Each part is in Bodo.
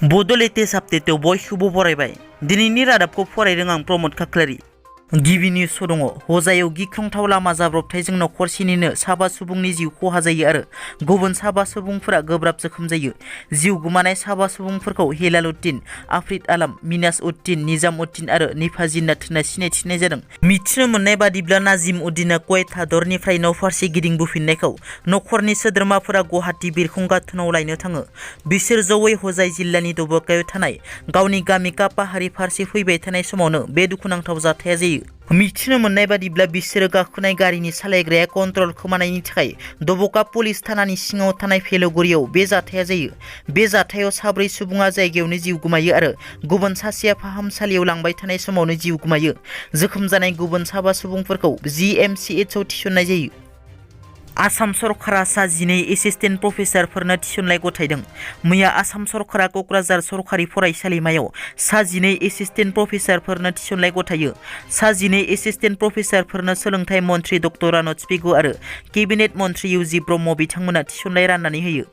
बड' लेटेस्ट आपडेटआव बयखौबो बरायबाय। दिनैनि रादाबखौ फरायदों आं प्रमद खाख्लारि। गिबि निउस दङ। हजायाव गिख्रंथाव लामा जाब्रबथायजों नखरसेनिनो साबा सुबुंनि जिउ खहा जायो आरो गुबुन साबा सुबुंफोरा गोब्राब जोखोम जायो। जिउ गोमानाय साबा सुबुंफोरखौ हेलालुद्दिन, आफरिद आलम, मिनास उद्दिन, निजाम उद्दिन आरो निफा जिन्नात होनना सिनायथिनाय जादों। मिथिनो मोननाय बादिब्ला नाजिम उद्दिना कुवेत हादरनिफ्राय न'फारसे गिदिंबोफिननायखौ नखरनि सोद्रोमाफोरा गुवाहाटी बिरखं गाथोनाव लायनो थाङो। बिसोर जयै हजाय जिल्लानि दबकायाव थानाय गावनि गामि कापाहारि फारसे फैबाय थानाय समावनो बे दुखुनांथाव जाथाया जायो। मिथिनो मोननाय बादिब्ला बिसोरो गाखोनाय गारिनि सालायग्राया कन्ट्रल खोमानायनि थाखाय दबका पुलिस थानानि सिङाव थानाय फेलुगुरियाव बे जाथाया जायो। बे जाथायाव साब्रै सुबुङा जायगायावनो जिउ गोमायो आरो गुबुन सासेया फाहामसालियाव लांबाय थानाय समावनो जिउ गोमायो। जोखोम जानाय गुबुन साबा सुबुंफोरखौ GMCHआव थिसननाय जायो। आसाम सरकारा सा 12 एसिस्टेन्ट प्रफेसारफोरनो थिसननाय गथायदों। मैया आसाम सरकारा क'क्राझार सरकारि फरायसालिमायाव सा 12 एसिस्टेन्ट प्रफेसारफोरनो थिसननाय गथायो। सा 12 एसिस्टेन्ट प्रफेसारफोरनो सोलोंथाइ मन्थ्रि डक्टर रानथ पेगु आरो केबिनेट मन्थ्रि इउजि ब्रह्म बिथांमोना थिसननाय राननानै होयो।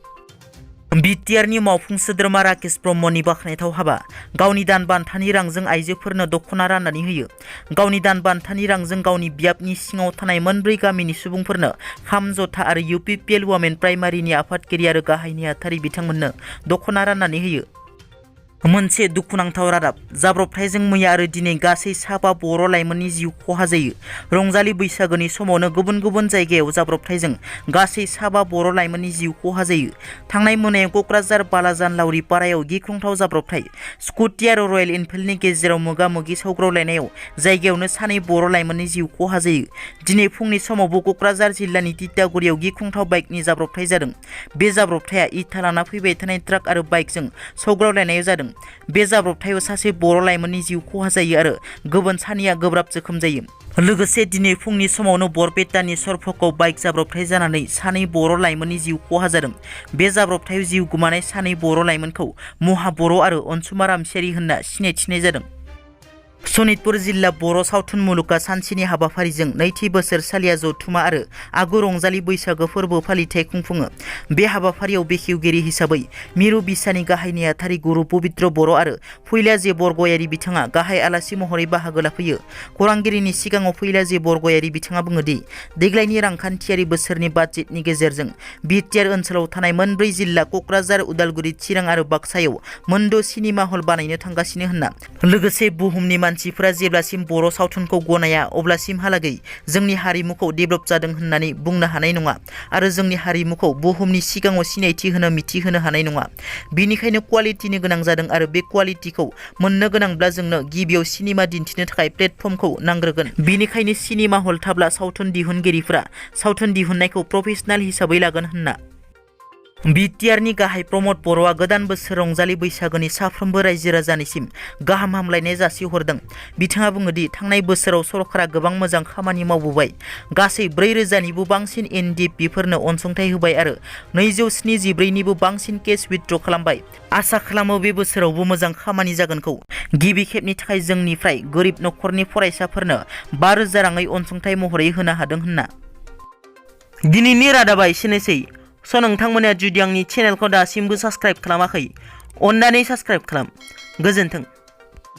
बिटिआरनि मावफुं सोद्रोमा राकेश ब्रह्मनि बाख्नायथाव हाबा। गावनि दान बान्थानि रांजों आइजोफोरनो दख'ना राननानै होयो। गावनि दान बान्थानि रांजों गावनि बियाबनि सिङाव थानाय मोनब्रै गामिनि सुबुंफोरनो खाम जथा आरो UPPL वुमेन प्राइमारिनि आफादगिरि आरो गाहाय नेहाथारि बिथांमोननो दख'ना राननानै होयो। मोनसे दुखुनांथाव रादाब। जाब्रबथायजों मैया आरो दिनै गासै साबा बर' लाइमोननि जिउ खहा जायो। रंजालि बैसागोनि समावनो गुबुन गुबुन जायगायाव जाब्रबथायजों गासै साबा बर' लाइमोननि जिउ खहा जायो। थांनाय मोनायाव क'क्राझार बालाजान लावरि पारायाव गिख्रंथाव जाब्रबथाय। स्कुटि आरो रयेल एनफिल्डनि गेजेराव मोगा-मोगि सौग्रावलायनायाव जायगायावनो सानै बर' लाइमोननि जिउ खहा जायो। दिनै फुंनि समावबो क'क्राझार जिल्लानि तितागुरियाव गिख्रंथाव बाइकनि जाब्रबथाय जादों। बे जाब्रबथाया इथा लाना फैबाय थानाय ट्राक आरो बाइकजों सौग्रावलायनायाव जादों। बे जाब्रबथायाव सासे बर' लाइमोननि जिउ खहा जायो आरो गुबुन सानैया गोब्राब जोखोम जायो। लोगोसे दिनै फुंनि समावनो बरपेटानि सरफकआव बाइक जाब्रबथाय जानानै सानै बर' लाइमोननि जिउ खहा जादों। बे जाब्रबथायाव जिउ गोमानाय सानै बर' लाइमोनखौ महा बर' आरो अनसुमा रामसियारि होनना सिनायथिनाय जादों। सनितपुर जिल्ला बर' सावथुन मुलुगा सानसेनि हाबाफारिजों नैथि बोसोरसालिया जथुमा आरो आगु रंजालि बैसागो फोरबो फालिथाय खुंफुङो। बे हाबाफारियाव बेखेवगिरि हिसाबै मिरु बिसानि गाहाय नेहाथारि गुरु पबित्र बर' आरो फैलाजे बरगयारि बिथाङा गाहाय आलासि महरै बाहागो लाफैयो। खौरांगिरिनि सिगाङाव फैलाजे बरगयारि बिथाङा बुङोदि देग्लायनि रांखान्थियारि बोसोरनि बाजेटनि गेजेरजों बिटिआर ओनसोलाव थानाय मोनब्रै जिल्ला क'क्राझार, उदालगुरि, चिरां आरो बाक्सायाव मोनद' सिनेमा हल बानायनो थांगासिनो होनना। लोगोसे बुहुमनि मानसिफोरा जेब्लासिम बर' सावथुनखौ गनाया अब्लासिमहालागै जोंनि हारिमुखौ डेभेलप जादों होननानै बुंनो हानाय नङा आरो जोंनि हारिमुखौ बुहुमनि सिगाङाव सिनायथि होनो मिथिहोनो हानाय नङा। बेनिखायनो क्वालिटिनि गोनां जादों आरो बे क्वालिटिखौ मोननो गोनांब्ला जोंनो गिबियाव सिनेमा दिन्थिनो थाखाय प्लेटफर्मखौ नांग्रोगोन। बेनिखायनो सिनेमा हल थाब्ला सावथुन दिहुनगिरिफोरा सावथुन दिहुननायखौ प्रफेसनेल हिसाबै लागोन होनना। बिटिआरनि गाहाय प्रमद बर'आ गोदान बोसोर रंजालि बैसागोनि साफ्रोमबो रायजो राजानिसिम गाहाम हामलायनाय जासिहरदों। बिथाङा बुङोदि थांनाय बोसोराव सरकारा गोबां मोजां खामानि मावबोबाय। गासै 4,000निबो बांसिन NDFBफोरनो अनसुंथाइ होबाय आरो 274निबो बांसिन केस विथड्र खालामबाय। आसा खालामो बे बोसोरावबो मोजां खामानि जागोनखौ। गिबि खेबनि थाखाय जोंनिफ्राय गोरिब नखरनि फरायसाफोरनो 5,000 राङै अनसुंथाइ महरै होनो हादों होनना। दिनैनि रादाबा एसेनोसै। नोंथांमोना जुदि आंनि चेनेलखौ दासिमबो साबस्क्राइब खालामाखै, अन्नानै साबस्क्राइब खालाम। गोजोन्थों।